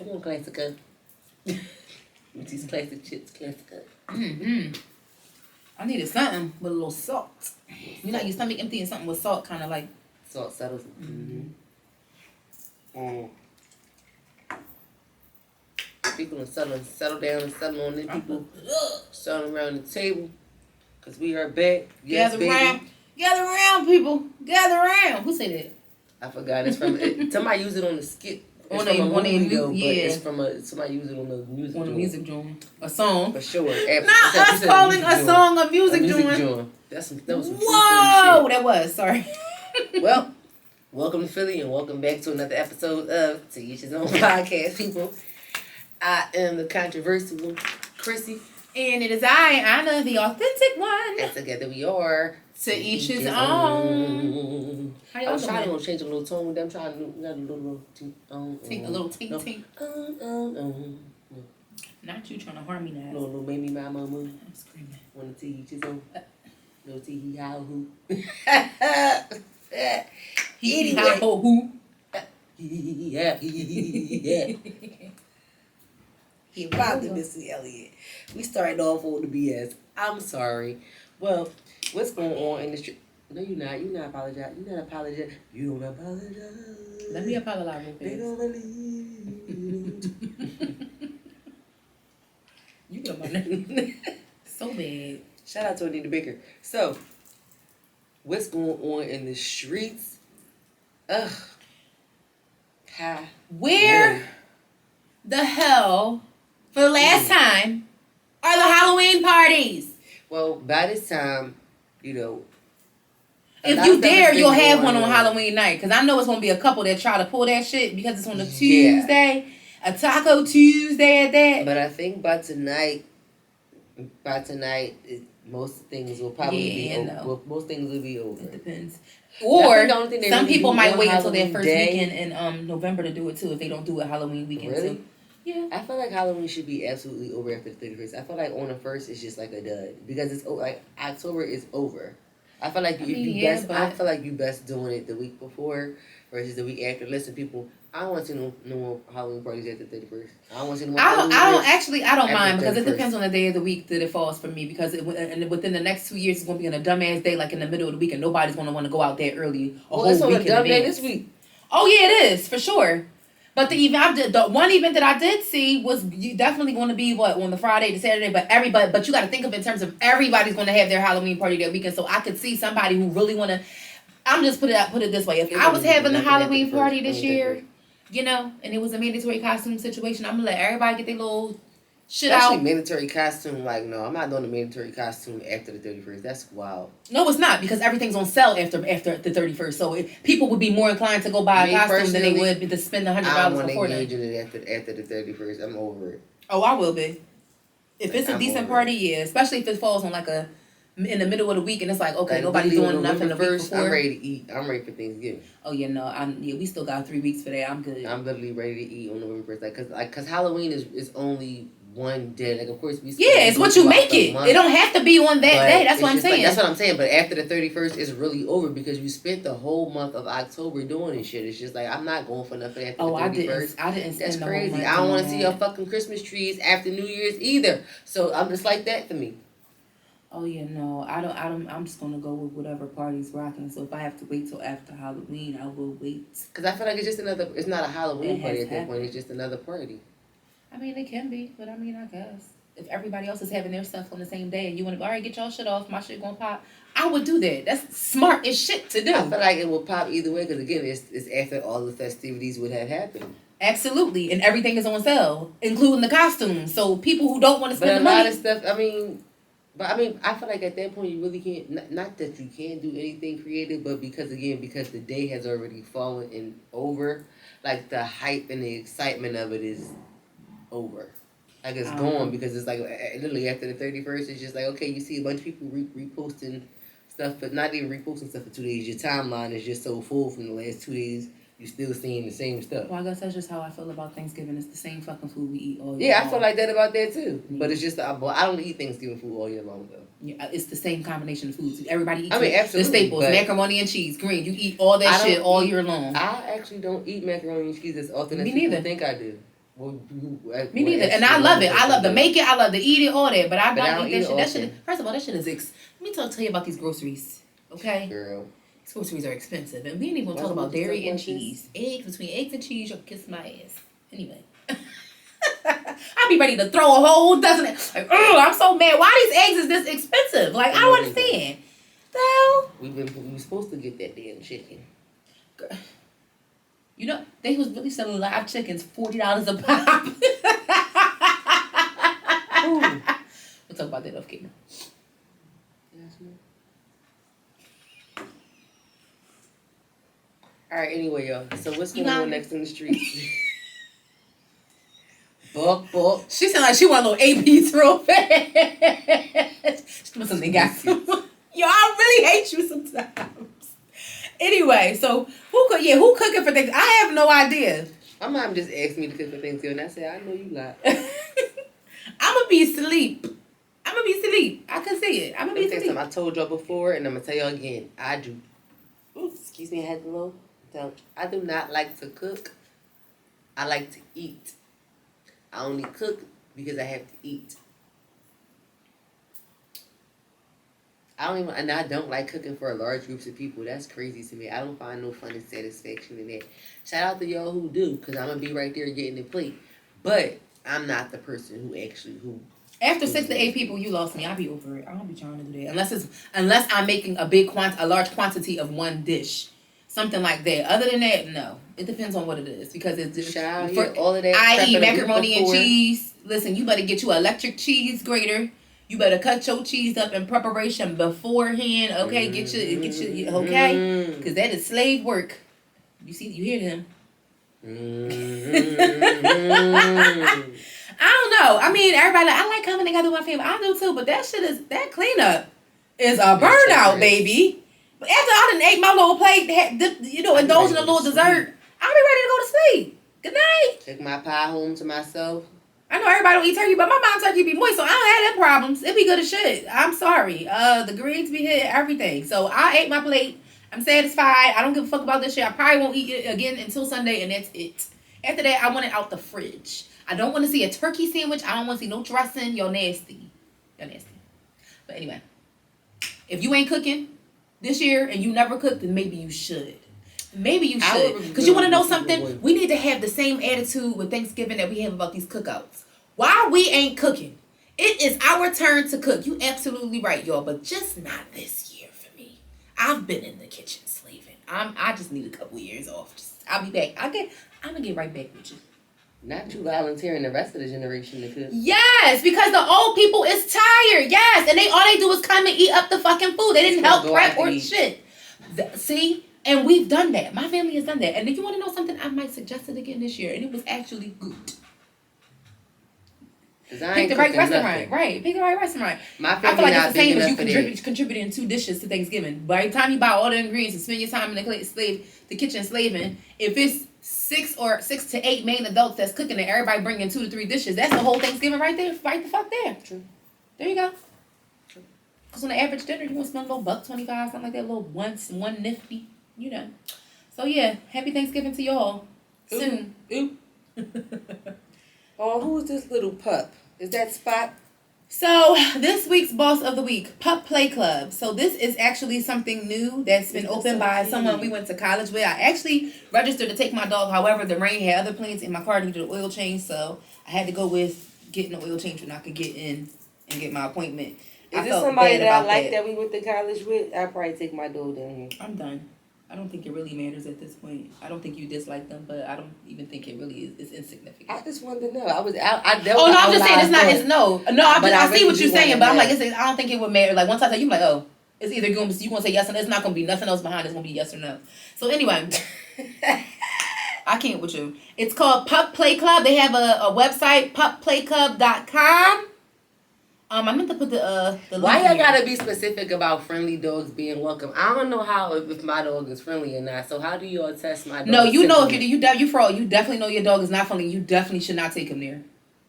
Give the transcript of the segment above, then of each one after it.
Come on, Classica. These classic chips, Classica. I needed something with a little salt. You know, your stomach empty and something with salt kind of like... Salt settles. People are settle down and settle on them. People settle around the table. Because we are back. Yes, Gather around, people. Gather around. Who said that? I forgot. It's from... somebody used it on the skit. It's On from a movie, yeah. but it's from somebody used it on the music On the music joint. A song. For sure. Not us calling a song a music joint. That was some shit. Whoa! That was. Sorry. Well, welcome to Philly and welcome back to another episode of To Each His Own Podcast, people. I am the controversial CHRISSIE. And it is I, Anna, the authentic one. And together we are To Each His Own. I was trying to change a little tone with them. Trying to do a little tink, a little tink. Not you trying to harm me now. Little maybe my mama. I'm screaming. Want to each his own. No tee hee how who. He how who. Yeah. He bothered Missy Elliott. We started off on the BS. I'm sorry. Well, what's going on in the street? No, you're not. You're not apologizing. You're not apologizing. You don't apologize. Let me apologize real fast. They don't believe. You get on my nerves. So bad. Shout out to Anita Baker. So, what's going on in the streets? Ugh. Where the hell, for the last time, are the Halloween parties? Well, by this time, you know, if you dare, you'll have one on Halloween night. Because I know it's going to be a couple that try to pull that shit because it's on a Tuesday. A Taco Tuesday at that. But I think by tonight, most things will probably be over. Well, most things will be over. It depends. Or some really people might wait until Halloween their first weekend in November to do it too if they don't do it Halloween weekend really? too. Yeah. I feel like Halloween should be absolutely over after the 31st. I feel like on the 1st it's just like a dud. Because it's like October is over. I feel like I feel like you best doing it the week before versus the week after. Listen, people, I don't want to see no more Halloween parties after the 31st. I don't want to see no more I don't mind because it 31st. depends on the day of the week that it falls for me because and within the next 2 years it's going to be on a dumbass day like in the middle of the week and nobody's going to want to go out there early it's on a dumb day this week. Oh yeah, it is for sure. But the one event that I did see was definitely going to be on the Friday to Saturday. But you got to think of it in terms of everybody's going to have their Halloween party that weekend. So I could see somebody who really want to. I'm just put it this way. If I was having a Halloween party this year, you know, and it was a mandatory costume situation, I'm gonna let everybody get their little shit Especially out. Mandatory costume, like no, I'm not doing a mandatory costume after the 31st. That's wild. No, it's not because everything's on sale after the 31st. So people would be more inclined to go buy a costume than they would to spend $100 before then. I don't want to engage in it after the 31st. I'm over it. Oh, I will be. If it's a decent party, yeah. Especially if it falls on like in the middle of the week and it's like, okay, nobody's doing nothing the week before. I'm ready to eat. I'm ready for Thanksgiving. Oh, yeah, no. We still got 3 weeks for that. I'm good. I'm literally ready to eat on November 1st. Cause Halloween is only one day. Like, of course, it's what you make it. It don't have to be on that day. That's what I'm saying. That's what I'm saying. But after the 31st, it's really over because you spent the whole month of October doing this shit. It's just like, I'm not going for nothing after the 31st. I didn't spend That's crazy. I don't want to see your fucking Christmas trees after New Year's either. So I'm just like that for me. Oh yeah, no, I don't. I'm just gonna go with whatever party's rocking. So if I have to wait till after Halloween, I will wait. Cause I feel like it's just another. It's not a Halloween party at that point. It's just another party. I mean, it can be, but I mean, I guess if everybody else is having their stuff on the same day and you want to, all right, get y'all shit off, my shit gonna pop. I would do that. That's smart as shit to do. I feel like it will pop either way. Cause again, it's after all the festivities would have happened. Absolutely, and everything is on sale, including the costumes. So people who don't want to spend the money. But a lot of stuff. I feel like at that point you really can't. Not that you can't do anything creative, but because the day has already fallen and over, like the hype and the excitement of it is over. Like it's gone because it's like literally after the 31st, it's just like okay, you see a bunch of people reposting stuff, but not even reposting stuff for 2 days. Your timeline is just so full from the last 2 days. You still seeing the same stuff. Well, I guess that's just how I feel about Thanksgiving. It's the same fucking food we eat all year long. Yeah, I feel like that about that too. Yeah. But it's just I don't eat Thanksgiving food all year long though. Yeah, it's the same combination of foods. Everybody eats absolutely, the staples, macaroni and cheese, green. You eat all that shit all year long. I actually don't eat macaroni and cheese as often as people think I do. Me neither. And I love it. I love to make it. I love to eat it, all that. But I don't eat that shit. That shit. First of all, that shit is. Let me tell you about these groceries. Okay. Girl. These groceries are expensive, and we ain't even gonna talk about dairy and cheese. Between eggs and cheese, you'll kiss my ass. Anyway. I'd be ready to throw a whole dozen. Like, I'm so mad. Why these eggs is this expensive? Like, I don't understand. The hell? We were supposed to get that damn chicken. You know, they was really selling live chickens $40 a pop. We'll talk about that off camera. All right, anyway, y'all. So what's going on next in the streets? Buck. She sound like she want a little APs real fast. She must have got some. Yo, I really hate you sometimes. Anyway, so who cooking for things? I have no idea. My mom just asked me to cook for Thanksgiving. I said, I know you lie. I'ma be asleep. I can see it. I'ma be asleep. I told y'all before, and I'm gonna tell y'all again. I do. Ooh, excuse me, I had to low. I do not like to cook. I like to eat. I only cook because I have to eat. I don't like cooking for large groups of people. That's crazy to me. I don't find no fun and satisfaction in that. Shout out to y'all who do, because I'm going to be right there getting the plate. But I'm not the person who after 6 to 8 people, you lost me. I'll be over it. I don't be trying to do that. Unless I'm making a large quantity of one dish. Something like that. Other than that, no. It depends on what it is. Because it's just all of that. I eat macaroni and cheese. Listen, you better get you an electric cheese grater. You better cut your cheese up in preparation beforehand. Okay, get your okay, because that is slave work. You hear him. I don't know. I mean, everybody I like coming together with my family. I do too, but that cleanup is a burnout, baby. But after I done ate my little plate, indulge in a little dessert, I'll be ready to go to sleep. Good night. Take my pie home to myself. I know everybody don't eat turkey, but my mom's turkey be moist, so I don't have them problems. It be good as shit. I'm sorry. The greens be hit, everything. So I ate my plate. I'm satisfied. I don't give a fuck about this shit. I probably won't eat it again until Sunday, and that's it. After that, I want it out the fridge. I don't want to see a turkey sandwich. I don't want to see no dressing. Y'all nasty. But anyway, if you ain't cooking this year and you never cooked, then maybe you should. Because you want to know something? We need to have the same attitude with Thanksgiving that we have about these cookouts. Why we ain't cooking? It is our turn to cook. You absolutely right, y'all. But just not this year for me. I've been in the kitchen slaving. I just need a couple years off. I'll be back. I'm going to get right back with you. Not you volunteering the rest of the generation to cook. Yes, because the old people is tired. Yes, and all they do is come and eat up the fucking food. They didn't help prep or shit. See? And we've done that. My family has done that. And if you want to know something, I might suggest it again this year. And it was actually good. Pick the right restaurant. Nothing. Right. Pick the right restaurant. My family I feel like not it's the same as you contributing 2 dishes to Thanksgiving. By the time you buy all the ingredients and spend your time in the kitchen slaving, if it's 6 to 8 main adults that's cooking and everybody bringing 2 to 3 dishes, that's the whole Thanksgiving right there. Right the fuck there. True. There you go. True. Because on the average dinner, you want to spend a little $1.25, something like that, a little one nifty. You know. So yeah, happy Thanksgiving to y'all. Soon. Ooh. Oh, who is this little pup? Is that Spot? So this week's boss of the week, Pup Play Club. So this is actually something new that's been opened by someone we went to college with. I actually registered to take my dog. However, the rain had other plans in my car, needed an oil change, so I had to go with getting an oil change when I could get in and get my appointment. Is this somebody that I like that we went to college with? I'll probably take my dog down here. I'm done. I don't think it really matters at this point. I don't think you dislike them, but I don't even think it really is. It's insignificant. I just wanted to know. I'm just saying it's not. It's no. I see what you're saying, but I'm like, I don't think it would matter. Like once I tell you, like, oh, it's either you gonna say yes or no. It's not gonna be nothing else behind. It's gonna be yes or no. So anyway, I can't with you. It's called Pup Play Club. They have a website, pupplayclub.com. I meant to put the why y'all gotta be specific about friendly dogs being welcome? I don't know how if my dog is friendly or not. So how do you test my dog? No, you know if you definitely know your dog is not friendly. You definitely should not take him there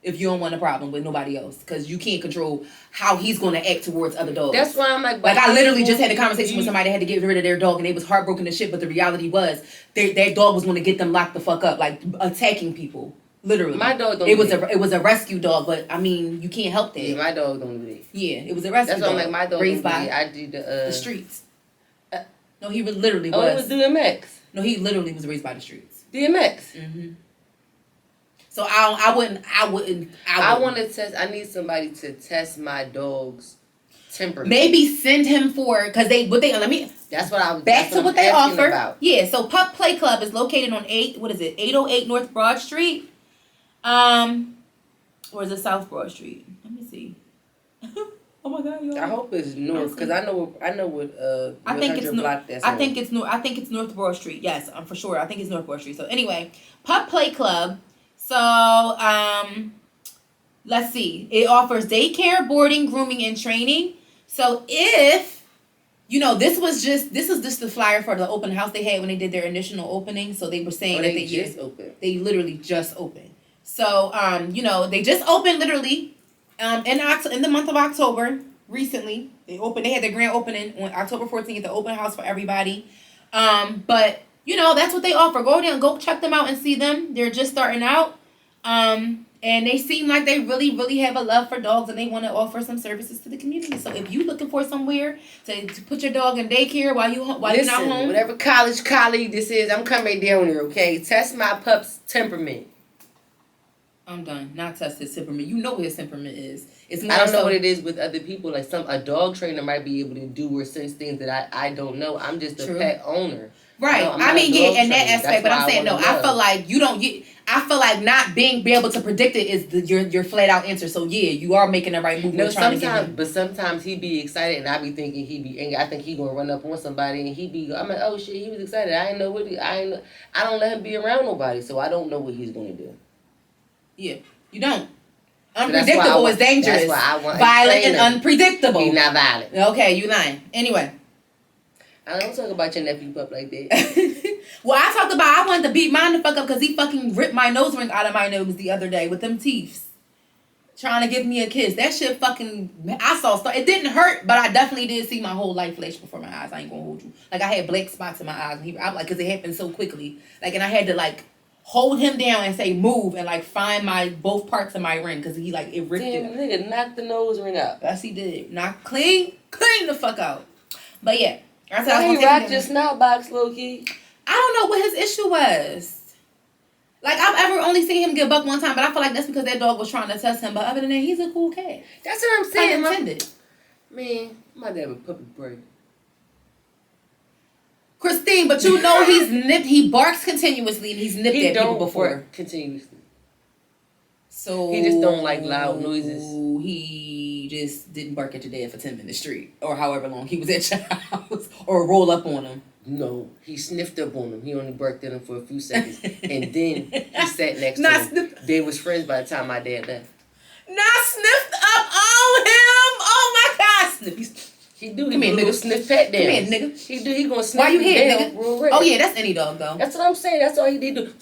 if you don't want a problem with nobody else, because you can't control how he's going to act towards other dogs. That's why I'm like I literally just had a conversation with somebody that had to get rid of their dog and they was heartbroken as shit. But the reality was that dog was going to get them locked the fuck up, like attacking people. Literally. My dog don't. It was a rescue dog, but I mean, you can't help that. Yeah, my dog don't do that. Yeah, it was a rescue dog. That's why I'm like, my dog raised don't do by that. I do the streets. No, he literally was. Oh, it was DMX. No, he literally was raised by the streets. DMX. Mm-hmm. So I wouldn't. I want to test. I need somebody to test my dog's temperament. Maybe send him for because let me. That's what I was. Back to what they offer. About. Yeah. So Pup Play Club is located on 808 North Broad Street. Or is it South Broad Street? Let me see. Oh my God, y'all. I hope it's north because I know what I think it's block that's on. I think it's North Broad Street. Yes, I'm for sure. I think it's North Broad Street. So anyway, Pup Play Club. So let's see. It offers daycare, boarding, grooming, and training. So if this is just the flyer for the open house they had when they did their initial opening. So they were saying that they just opened. They literally just opened. So they just opened literally. In the month of October, recently, they had their grand opening on October 14th, the open house for everybody. But, that's what they offer. Go there and go check them out and see them. They're just starting out. And they seem like they really, really have a love for dogs and they want to offer some services to the community. So if you're looking for somewhere to put your dog in daycare while you're not home. Whatever college colleague this is, I'm coming down there, okay? Test my pup's temperament. I'm done. Not test his temperament. You know what his temperament is. I don't know what it is with other people. Like a dog trainer might be able to do or sense things that I don't know. I'm just a pet owner. Right. In that aspect, but I'm saying no. I feel like I feel like not being able to predict it is your flat out answer. So yeah, you are making the right move. No, sometimes he be excited and I be thinking he be angry. I think he gonna run up on somebody and I'm like, oh shit, he was excited. I don't let him be around nobody, so I don't know what he's gonna do. Yeah, you don't. Unpredictable is dangerous. That's why I want violent and unpredictable. He's not violent. Okay, you lying. Anyway. I don't talk about your nephew Pup like that. Well, I wanted to beat mine the fuck up because he fucking ripped my nose ring out of my nose the other day with them teeth. Trying to give me a kiss. That shit fucking, I saw stuff. It didn't hurt, but I definitely did see my whole life flash before my eyes. I ain't gonna hold you. Like, I had black spots in my eyes. Because it happened so quickly. Like, and I had to, hold him down and say move and find both parts of my ring because he it ripped it. Damn, nigga knocked the nose ring out. Yes, he did. Knock clean the fuck out. But yeah, I said why he rocked your snout box, low key? I don't know what his issue was. I've ever only seen him get bucked one time, but I feel like that's because that dog was trying to test him. But other than that, he's a cool cat. That's what I'm saying. Intended. Man, my dad would puppy break. Christine, but he's nipped. He barks continuously, and he's nipped at people before. Continuously. So he just don't like loud noises. He just didn't bark at your dad for 10 minutes straight, or however long he was at your house, or roll up on him. No, he sniffed up on him. He only barked at him for a few seconds, and then he sat next to him. They was friends by the time my dad left. Not sniffed up on him. Oh my God, sniff. He do. Come here, nigga. Sniff pat down. Come here, nigga. He do. He gonna sniff. Why you here, down, nigga? Oh yeah, that's any dog though. That's what I'm saying. That's all he did do.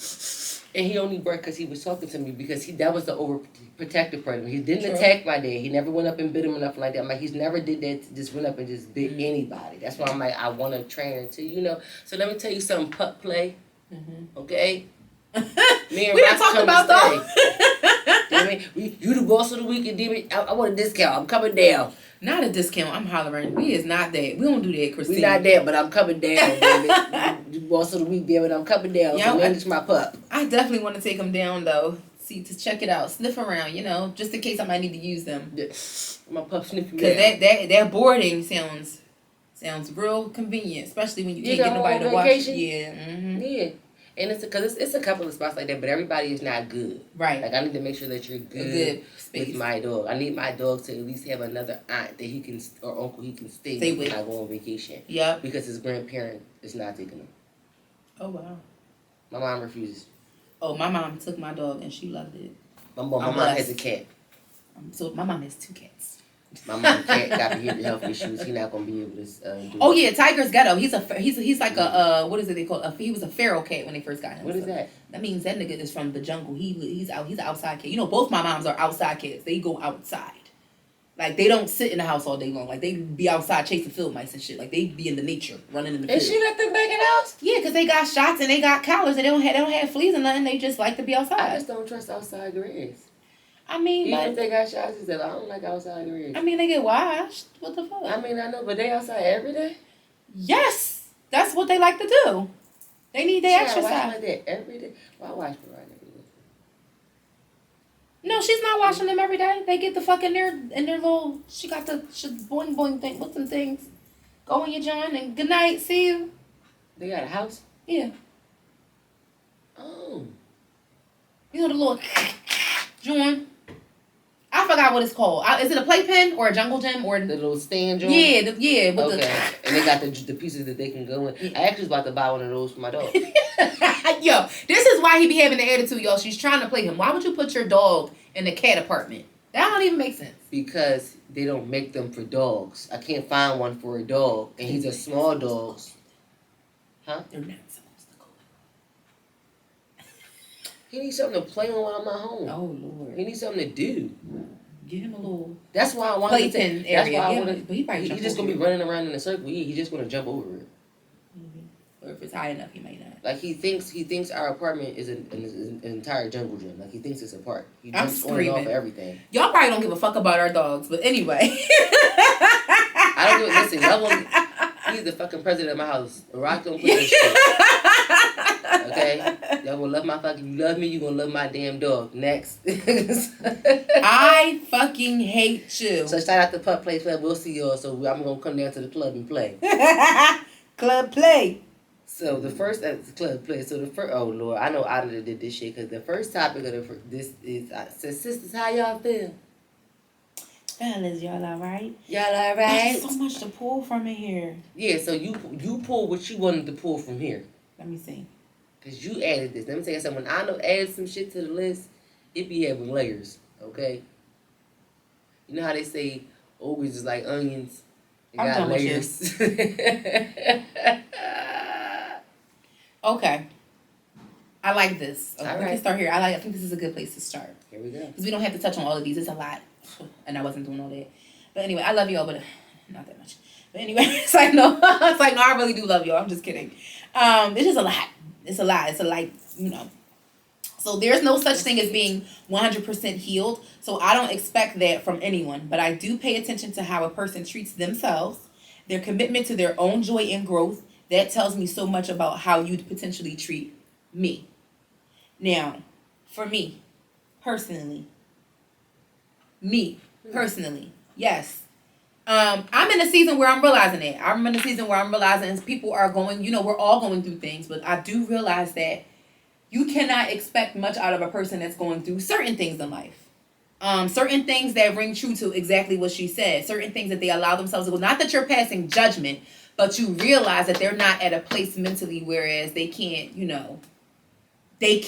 And he only barked because he was talking to me because that was the overprotective part of him. He didn't attack my dad. He never went up and bit him or nothing like that. I'm like, he's never did that. Just went up and just bit anybody. That's why I'm like, I want to train her too. So let me tell you something. Pup play. Mm-hmm. Okay. Me and we done talked about that. You the boss of the week, and I want a discount. I'm coming down. Not a discount. I'm hollering. We is not that. We don't do that, Christine. We not that, but I'm coming down, baby. You boss of the week, baby. I'm coming down. Yeah, so manage my pup. I definitely want to take him down though. See, to check it out, sniff around, just in case I might need to use them. Yeah. My pup sniffing. Because that boarding sounds real convenient, especially when you can't get nobody to watch. Yeah. Mm-hmm. Yeah. And it's a couple of spots like that, but everybody is not good. Right. I need to make sure that you're good with my dog. I need my dog to at least have another aunt that he can or uncle he can stay with when I go on vacation. Yeah. Because his grandparent is not taking him. Oh wow. My mom refuses. Oh, my mom took my dog and she loved it. My mom has a cat. So my mom has 2 cats. My mom cat got health issues. He's not gonna be able to do Oh yeah, Tiger's ghetto. He's like a what is it they call he was a feral cat when they first got him. What is that? That means that nigga is from the jungle. He's an outside cat. Both my moms are outside cats. They go outside. Like, they don't sit in the house all day long. Like, they be outside chasing field mice and shit. Like, they be in the nature, running in the field. And she let them back in the house? Yeah, because they got shots and they got collars and they don't have fleas and nothing. They just like to be outside. I just don't trust outside grass. I mean, even if they got shots, he said, I don't like outside grass. I mean, they get washed. What the fuck? I mean, I know, but they outside every day? Yes. That's what they like to do. They need their exercise. I watch like that every day. Well, I watch Mariah every day. No, she's not washing them every day. They get the fuck in their little. She got the boing boing thing. What's them things? Go in your joint and good night. See you. They got a house? Yeah. Oh. You know the little joint. I forgot what it's called. Is it a playpen or a jungle gym or the little stand joint? Yeah, with okay. And they got the pieces that they can go in. I actually was about to buy one of those for my dog. Yo, this is why he be having the attitude, y'all. She's trying to play him. Why would you put your dog in the cat apartment? That don't even make sense. Because they don't make them for dogs. I can't find one for a dog, and he's a small dog. Huh? They're not supposed to go. He needs something to play on when I'm not home. Oh Lord. He needs something to do. Give him a little. That's why I want to take. That's why I want to. But he's just gonna be running around in a circle. He's just gonna jump over it. Or if it's high enough, he might not. Like he thinks our apartment is an entire jungle gym. Like he thinks it's a park. He jumps on and off everything. Y'all probably don't give a fuck about our dogs, but anyway. I don't give a listen. Y'all want. He's the fucking president of my house. Rock don't play this shit. Okay? Y'all gonna love my fucking. You love me, you gonna love my damn dog. Next. I fucking hate you. So shout out to Pup Play Club. We'll see y'all. So I'm gonna come down to the club and play. Club play. So the first club play. So the first. Oh Lord, I know I did this shit because the first topic of this is. Said, sisters, how y'all feel? Fellas, y'all alright? Y'all alright? There's so much to pull from in here. Yeah. So you pull what you wanted to pull from here. Let me see. Cause you added this. Let me tell you something. When I know add some shit to the list, it be having layers. Okay. You know how they say always is like onions. It I'm got done layers. with you. Okay. I like this. Okay, we can start here. I think this is a good place to start. Here we go. Because we don't have to touch on all of these. It's a lot. And I wasn't doing all that. But anyway, I love y'all, but not that much. But anyway, it's like, no, I really do love y'all. I'm just kidding. It's just a lot. It's a lot. It's a like, you know. So there's no such thing as being 100% healed. So I don't expect that from anyone. But I do pay attention to how a person treats themselves, their commitment to their own joy and growth. That tells me so much about how you'd potentially treat me. Now, for me, personally, yes. I'm in a season where I'm realizing it. I'm in a season where I'm realizing people are going, we're all going through things, but I do realize that you cannot expect much out of a person that's going through certain things in life. Certain things that ring true to exactly what she said. Certain things that they allow themselves to go. Not that you're passing judgment, but you realize that they're not at a place mentally whereas they can't, they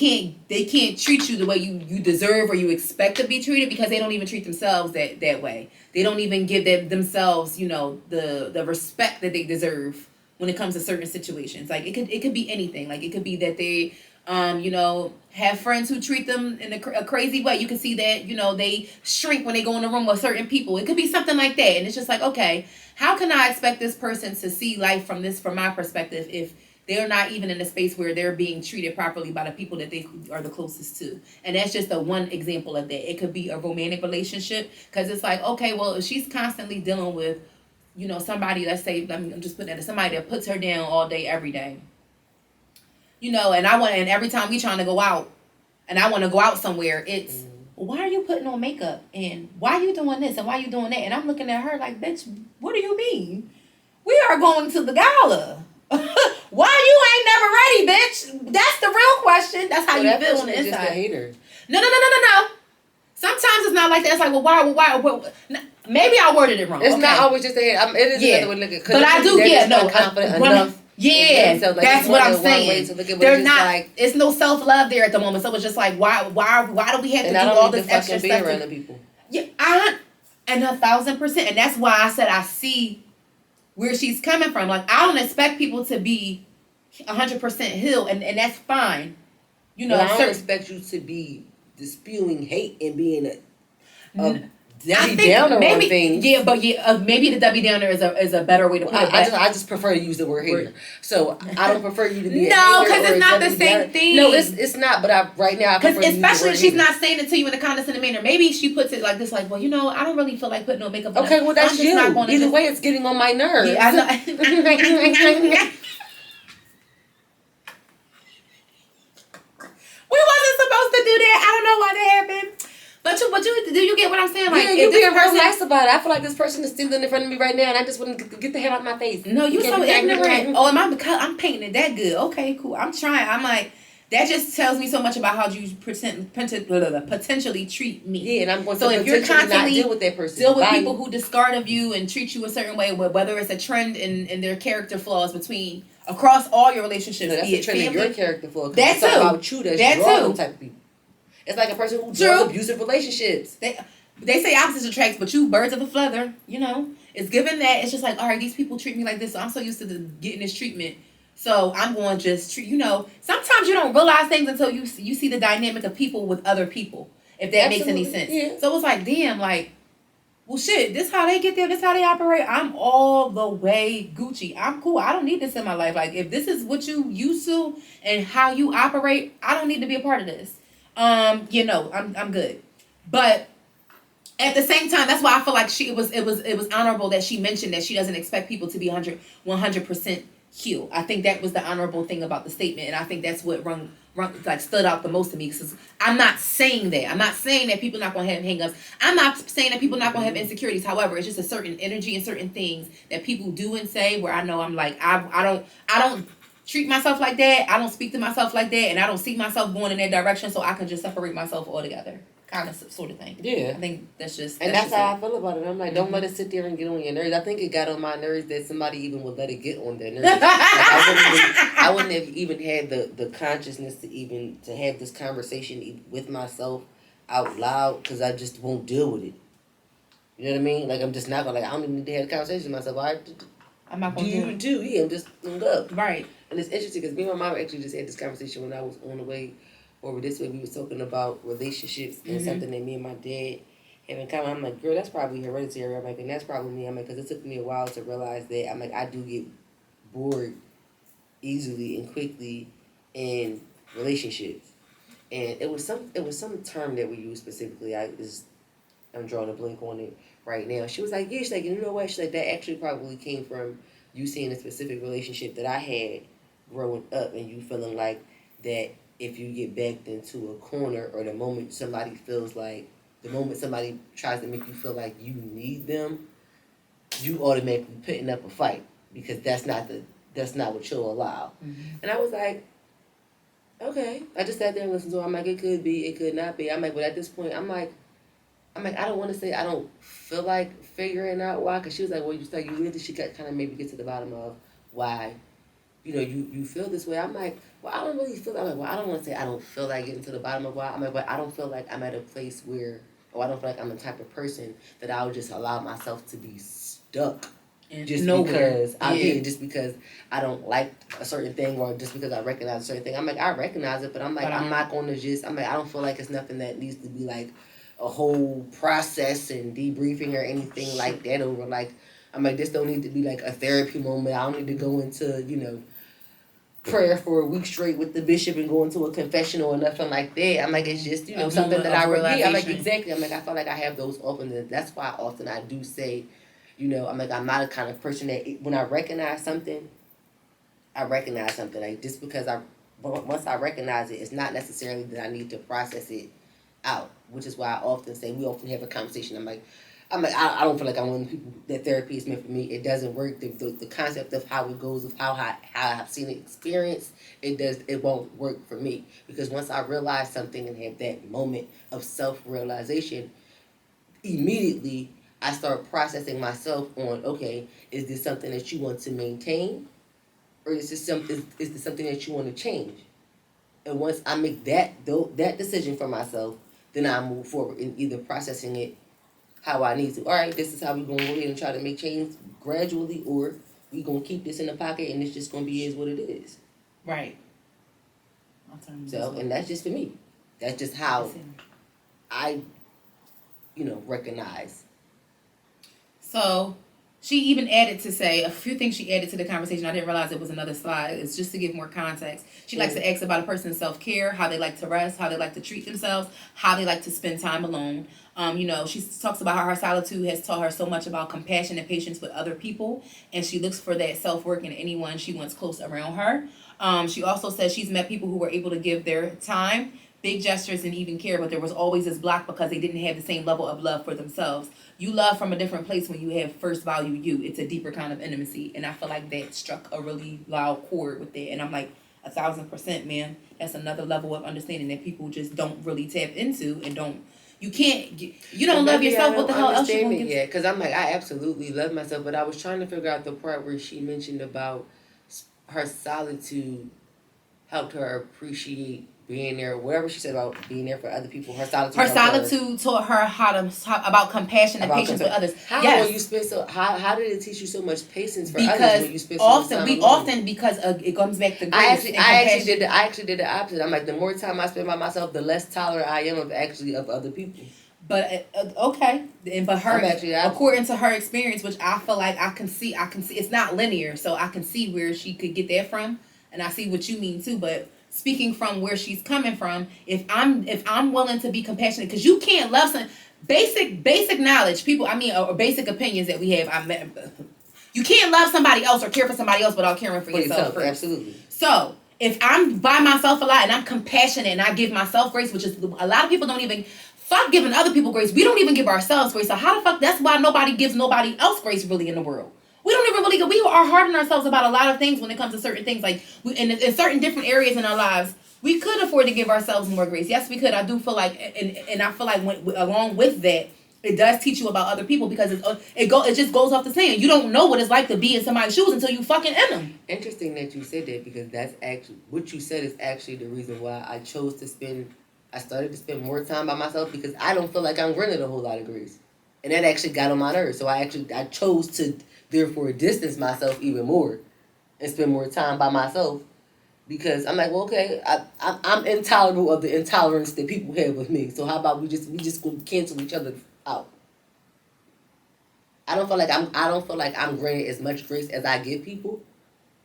can't treat you the way you deserve or you expect to be treated because they don't even treat themselves that way. They don't even give themselves, the respect that they deserve when it comes to certain situations. Like it could be anything. Like it could be that they have friends who treat them in a crazy way. You can see that, they shrink when they go in the room with certain people. It could be something like that. And it's just like, okay, how can I expect this person to see life from my perspective if they're not even in a space where they're being treated properly by the people that they are the closest to? And that's just one example of that. It could be a romantic relationship because it's like, okay, well, if she's constantly dealing with, somebody, let's say, I'm just putting that as somebody that puts her down all day, every day. And every time we trying to go out and I want to go out somewhere, it's, why are you putting on makeup? And why are you doing this? And why are you doing that? And I'm looking at her like, bitch, what do you mean? We are going to the gala. Why you ain't never ready, bitch? That's the real question. That's how you feel on the inside. Just a hater. No. Sometimes it's not like that. It's like, well, why? Maybe I worded it wrong. It's not always just a hater. It is another way to look at it. But I do, confident enough. Yeah, that's what I'm saying. They're not. Like, it's no self-love there at the moment. So it's just like, why do we have to do all this extra stuff? Around the people. Yeah, 1,000%, and that's why I said I see where she's coming from. Like, I don't expect people to be 100% healed, and that's fine. I don't expect you to be spewing hate and being a Debbie Downer on things. Yeah, but maybe the Debbie Downer is a better way to put it. I just prefer to use the word hater. So I don't prefer you to be no, because it's not the same thing. No, it's not. But right now, because especially if she's not saying it to you in a condescending manner. Maybe she puts it like this, like, well, you know, I don't really feel like putting no makeup on. Okay, well that's you. Either way, it's getting on my nerves. Yeah, I know. We wasn't supposed to do that. I don't know why that happened. But you do you get what I'm saying? Like, yeah, you being real nice about it. I feel like this person is standing in front of me right now, and I just want to get the hell out of my face. No, you so ignorant. Oh, I'm painting it that good. Okay, cool. I'm trying. I'm like, that just tells me so much about how you potentially treat me. Yeah, and I'm going to if you're constantly not deal with that person, deal with people who discard of you and treat you a certain way, whether it's a trend in their character flaws between across all your relationships. No, that's a trend in your character flaw. That's about you. That's them type of people. It's like a person who draws abusive relationships. They say opposites attract, but you birds of a feather, you know. It's given that it's just like, all right, these people treat me like this, so I'm so used to getting this treatment. So I'm going to just treat, you know. Sometimes you don't realize things until you see the dynamic of people with other people, if that makes any sense. Yeah. So it's like, damn, like, well, shit, this how they get there, this how they operate. I'm all the way Gucci. I'm cool. I don't need this in my life. Like, if this is what you used to and how you operate, I don't need to be a part of this. You know, I'm good. But at the same time, that's why I feel like it was honorable that she mentioned that she doesn't expect people to be 100% healed. I think that was the honorable thing about the statement, and I think that's what stood out the most to me. Because I'm not saying that. I'm not saying that people not gonna have hangups. I'm not saying that people not gonna have insecurities. However, it's just a certain energy and certain things that people do and say where I know I'm like I don't treat myself like that. I don't speak to myself like that, and I don't see myself going in that direction, so I can just separate myself altogether. Kind of sort of thing. Yeah. I think that's that's how I feel about it. I'm like, don't let it sit there and get on your nerves. I think it got on my nerves that somebody even would let it get on their nerves. Like, I wouldn't have even had the consciousness to have this conversation with myself out loud because I just won't deal with it. You know what I mean? Like, I'm just not gonna, like, I don't even need to have a conversation with myself. I'm not gonna do it. Yeah, I'm just gonna go. Right. And it's interesting because me and my mom actually just had this conversation when I was on the way over this way. We were talking about relationships and something that me and my dad have in common. I'm like, girl, that's probably hereditary. I'm like, and that's probably me. I'm like, because it took me a while to realize that. I'm like, I do get bored easily and quickly in relationships. And it was some term that we used specifically. I'm drawing a blank on it right now. She was like, yeah, she's like, you know what? She's like, that actually probably came from you seeing a specific relationship that I had growing up and you feeling like that if you get backed into a corner or the moment somebody tries to make you feel like you need them, you automatically putting up a fight because that's not what you'll allow. Mm-hmm. And I was like, okay. I just sat there and listened to her. I'm like, it could be, it could not be. I'm like, but at this point, I'm like, I don't want to say I don't feel like figuring out why, because she was like, well, you really should kind of maybe get to the bottom of why, you know, you feel this way. I'm like, well, I don't really feel. I'm like, well, I don't want to say I don't feel like getting to the bottom of why. I'm like, but I don't feel like I'm at a place where, or I don't feel like I'm the type of person that I would just allow myself to be stuck. Just because I don't like a certain thing or just because I recognize a certain thing. I'm like, I recognize it, but I'm like, I'm not going to just, I'm like, I don't feel like it's nothing that needs to be like a whole process and debriefing or anything like that over. Like, I'm like, this don't need to be like a therapy moment. I don't need to go into, you know, prayer for a week straight with the bishop and go into a confessional or nothing like that. I'm like, it's just, you know, something that I really, I'm like, exactly. I'm like, I feel like I have those often. And that's why often I do say, you know, I'm like, I'm not a kind of person that when I recognize something. Like, just because once I recognize it, it's not necessarily that I need to process it out, which is why I often say, we often have a conversation. I'm like, I don't feel like I'm one of the people that therapy is meant for me. It doesn't work. The concept of how it goes, of how I've seen it experienced, it won't work for me. Because once I realize something and have that moment of self-realization, immediately I start processing myself on, okay, is this something that you want to maintain? Or is this something that you want to change? And once I make that decision for myself, then I move forward in either processing it how I need to. All right, this is how we're going to go ahead and try to make change gradually, or we're going to keep this in the pocket and it's just going to be is what it is. Right. So, and that's just for me. That's just how I recognize. So she even added to say a few things she added to the conversation. I didn't realize it was another slide. It's just to give more context. She likes to ask about a person's self-care, how they like to rest, how they like to treat themselves, how they like to spend time alone. She talks about how her solitude has taught her so much about compassion and patience with other people, and she looks for that self-work in anyone she wants close around her. She also says she's met people who were able to give their time, big gestures, and even care, but there was always this block because they didn't have the same level of love for themselves. You love from a different place when you have first value you. It's a deeper kind of intimacy, and I feel like that struck a really loud chord with that. And I'm like, 1,000%, man. That's another level of understanding that people just don't really tap into, and don't. You can't. You don't love yourself. What the hell else you gonna give? Yeah, because I'm like, I absolutely love myself, but I was trying to figure out the part where she mentioned about her solitude helped her appreciate being there, whatever she said about being there for other people. Her solitude taught her about compassion and patience with others. How yes. When you spend how did it teach you so much patience for because others when you spend so much time alone? Because it comes back to grace. I actually did the opposite. I'm like, the more time I spend by myself, the less tolerant I am of other people. But okay, but her, according to her experience, which I feel like I can see, it's not linear, so I can see where she could get that from, and I see what you mean too. But speaking from where she's coming from, if I'm willing to be compassionate, because you can't love some basic knowledge, people. I mean, or basic opinions that we have. You can't love somebody else or care for somebody else without caring for yourself first. Absolutely. So if I'm by myself a lot and I'm compassionate and I give myself grace, which is a lot of people don't even. Fuck giving other people grace. We don't even give ourselves grace. So how the fuck? That's why nobody gives nobody else grace really in the world. We don't even really. We are hard on ourselves about a lot of things when it comes to certain things. Like in certain different areas in our lives, we could afford to give ourselves more grace. Yes, we could. I do feel like, and I feel like along with that, it does teach you about other people, because it just goes off the saying, you don't know what it's like to be in somebody's shoes until you fucking in them. Interesting that you said that, because that's actually what you said is actually the reason why I started to spend more time by myself, because I don't feel like I'm granted a whole lot of grace. And that actually got on my nerves. So I chose to therefore distance myself even more and spend more time by myself, because I'm like, well, okay, I'm intolerable of the intolerance that people have with me. So how about we just go cancel each other out? I don't feel like I'm granted as much grace as I give people,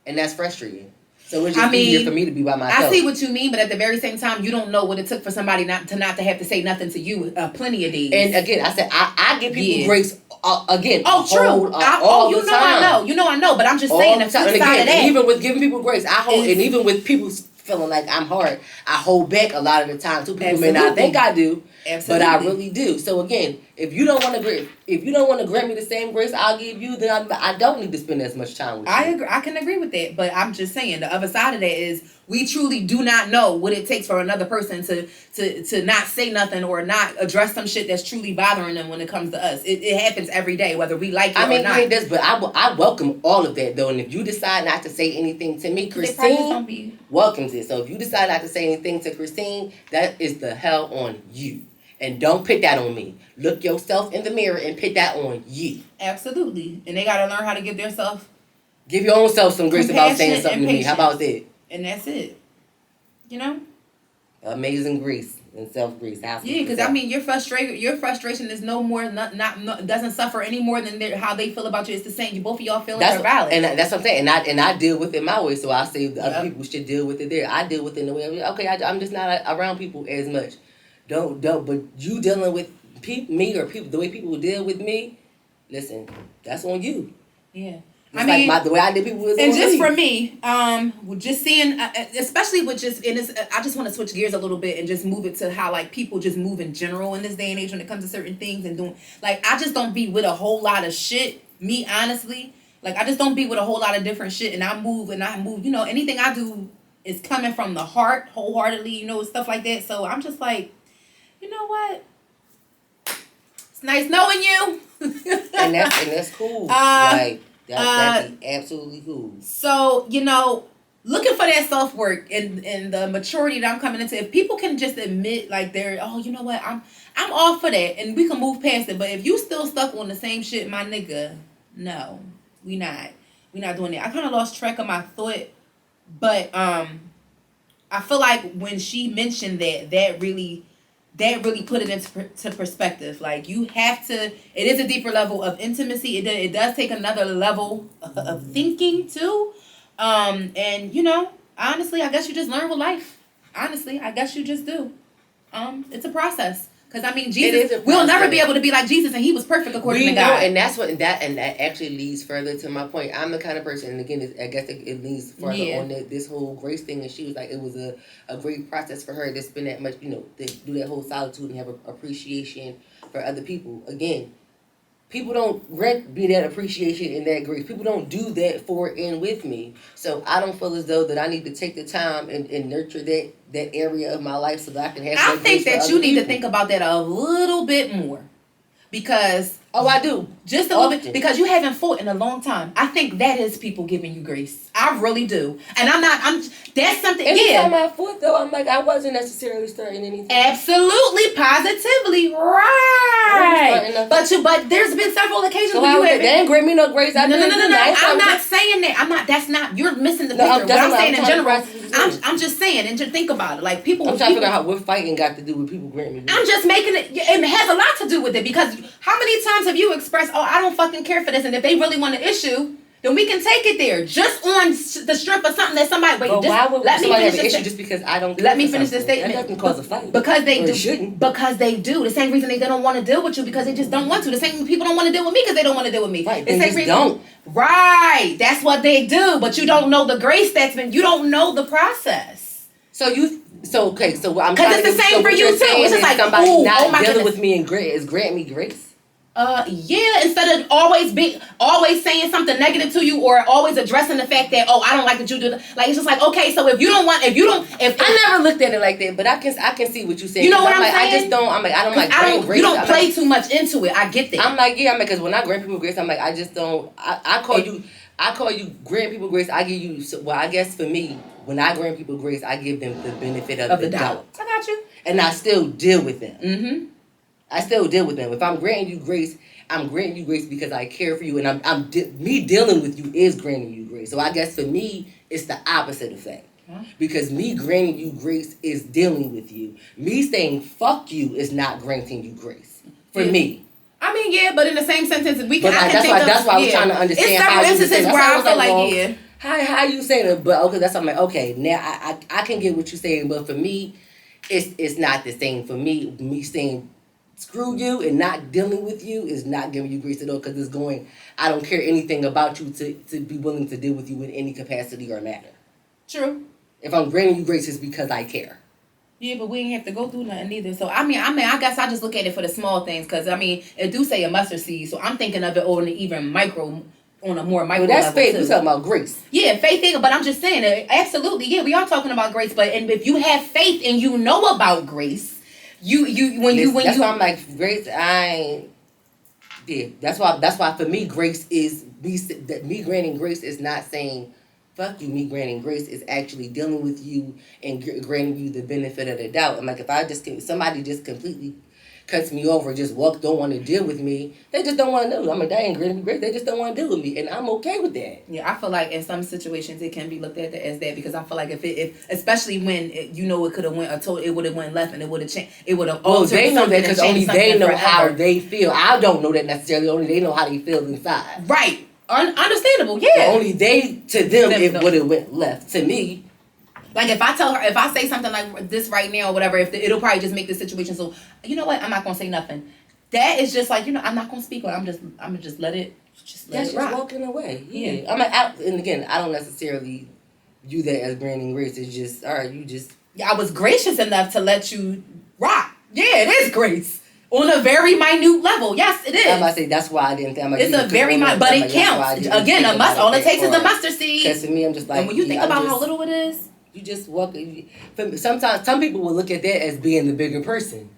and that's frustrating. So it's just easier for me to be by myself. I see what you mean, but at the very same time, you don't know what it took for somebody not to have to say nothing to you plenty of days. And again, I said I give people grace again. Oh, true. All the time. I know. But I'm just saying the flip side of that. Even with giving people grace, and even with people feeling like I'm hard, I hold back a lot of the time too. People may not think I do, but I really do. So again, if you don't want to grant me the same grace I'll give you, then I don't need to spend as much time with you. I agree. I can agree with that, but I'm just saying the other side of that is we truly do not know what it takes for another person to not say nothing or not address some shit that's truly bothering them when it comes to us. It happens every day, whether we like it or not. It does, but I welcome all of that though. And if you decide not to say anything to me, Christine welcomes it. So if you decide not to say anything to Christine, that is the hell on you. And don't put that on me. Look yourself in the mirror and put that on you. Absolutely. And they got to learn how to give themselves. Give your own self some grace about saying something to me. How about that? And that's it. You know? Amazing grace and self-grace. Yeah, because I mean, your frustration is no more, doesn't suffer any more than how they feel about you. It's the same. Both of y'all feelings are valid. And that's what I'm saying. And I deal with it my way. So I say other people should deal with it there. I deal with it in the way, okay, I'm just not around people as much. But you dealing with me or people, the way people deal with me, listen, that's on you. Yeah. Just the way I did people was and on just me. For me, just seeing, especially with I just want to switch gears a little bit and just move it to how like people just move in general in this day and age when it comes to certain things and doing, like, I just don't be with a whole lot of shit. Me, honestly, like, I just don't be with a whole lot of different shit, and I move, you know, anything I do is coming from the heart, wholeheartedly, you know, stuff like that. So I'm just like, you know what? It's nice knowing you. and that's cool. Like that's absolutely cool. So, you know, looking for that self-work and the maturity that I'm coming into. If people can just admit like you know what, I'm all for that and we can move past it. But if you still stuck on the same shit, my nigga, no, we not doing that. I kind of lost track of my thought, but I feel like when she mentioned that really that really put it into perspective. Like, you have to, it is a deeper level of intimacy. It does take another level of thinking too. And you know, honestly, I guess you just learn with life. Honestly, I guess you just do. It's a process. Because I mean, Jesus, we'll never be able to be like Jesus, and he was perfect according to God. And that's what that actually leads further to my point. I'm the kind of person, and again, I guess it leads further on this whole grace thing. And she was like, it was a great process for her to spend that much, you know, to do that whole solitude and have appreciation for other people. Again, people don't be that appreciation and that grace. People don't do that for and with me. So I don't feel as though that I need to take the time and nurture that area of my life so that I can have. I think that you need to think about that a little bit more, because I do just a little bit, because you haven't fought in a long time. I think that is people giving you grace. I really do, and that's something. Anytime I fought though, I'm like, I wasn't necessarily starting anything. Absolutely, positively, right? But there's been several occasions where you have. They ain't grant me no grace. No. I'm not saying that. That's not. You're missing the picture. What I'm saying in general. I'm just saying, and just think about it. Like people. I'm trying to figure out what fighting got to do with people granting me grace. I'm just making it. It has a lot to do with it, because how many times have you expressed, "Oh, I don't fucking care for this," and if they really want an issue, then we can take it there, just on the strength of something that somebody. Wait, why would somebody have an issue just because I don't? Let me finish this statement. That doesn't cause a fight. Because they do. Shouldn't. Because they do. The same reason they don't want to deal with you, because they just don't want to. The same people don't want to deal with me because they don't want to deal with me. Right. The They same just reason. don't. Right. That's what they do. But you don't know the grace that's been. You don't know the process. So I'm because it's the same for you too. It's just like somebody not dealing goodness. with me and grant me grace. Yeah, instead of always saying something negative to you, or always addressing the fact that, I don't like that you do that. Like, it's just like, okay, so if I never looked at it like that, but I can see what you're saying. You know what I'm saying? I just don't. I'm like, I don't like granting grace. You don't play too much into it. I get that. I'm like, yeah, because when I grant people grace, I'm like, I just don't. I call you grant people grace. I give you. Well, I guess for me, when I grant people grace, I give them the benefit of the doubt. I got you. And I still deal with them. Mm-hmm. I still deal with them. If I'm granting you grace, I'm granting you grace because I care for you, and me dealing with you is granting you grace. So I guess for me, it's the opposite effect. Huh? Because me granting you grace is dealing with you. Me saying fuck you is not granting you grace. For me. I mean, yeah, but in the same sentence, we can. That's why I was trying to understand. It's several instances where I feel like, yeah. How you saying it? But okay, that's what I'm like. Okay, now I can get what you're saying, but for me, it's not the same. For me, saying screw you and not dealing with you is not giving you grace at all, because it's going, I don't care anything about you to be willing to deal with you in any capacity or manner. True. If I'm granting you grace, it's because I care. Yeah, but we ain't have to go through nothing either. So I guess I just look at it for the small things, because it do say a mustard seed, so I'm thinking of it on a more micro that's level faith. too. We're talking about grace. Yeah, faith. But I'm just saying, absolutely, yeah, we are talking about grace. But if you have faith and you know about grace, that's why I'm like, grace. That's why for me, grace is me granting grace is not saying fuck you. Me granting grace is actually dealing with you and granting you the benefit of the doubt. I'm like, if somebody just completely cuts me over, don't want to deal with me, they just don't want to know. I'm like, that ain't granting me grace. They just don't want to deal with me, and I'm okay with that. Yeah, I feel like in some situations it can be looked at as that, because I feel like if especially when it could have it would have went left, and it would have changed. It would have. Oh, they know that because only they know how they feel. I don't know that necessarily. Only they know how they feel inside. Right. Understandable. Yeah. So only to them it would have went left. To me. Like if I say something like this right now or whatever, it'll probably just make the situation so, you know what, I'm not gonna say nothing. That is just like, I'm not gonna speak, or I'm gonna just let it That's just walking away. Yeah. I'm like, and again, I don't necessarily view that as granting grace. It's just, all right, you just. Yeah, I was gracious enough to let you rock. Yeah, it is grace. On a very minute level. Yes, it is. I'm about to say, that's why I didn't think. It's a very minute, but it counts. Again, all it takes is a mustard seed. Because to me, I'm just like. And when you think about how little it is. You just walk. Sometimes some people will look at that as being the bigger person.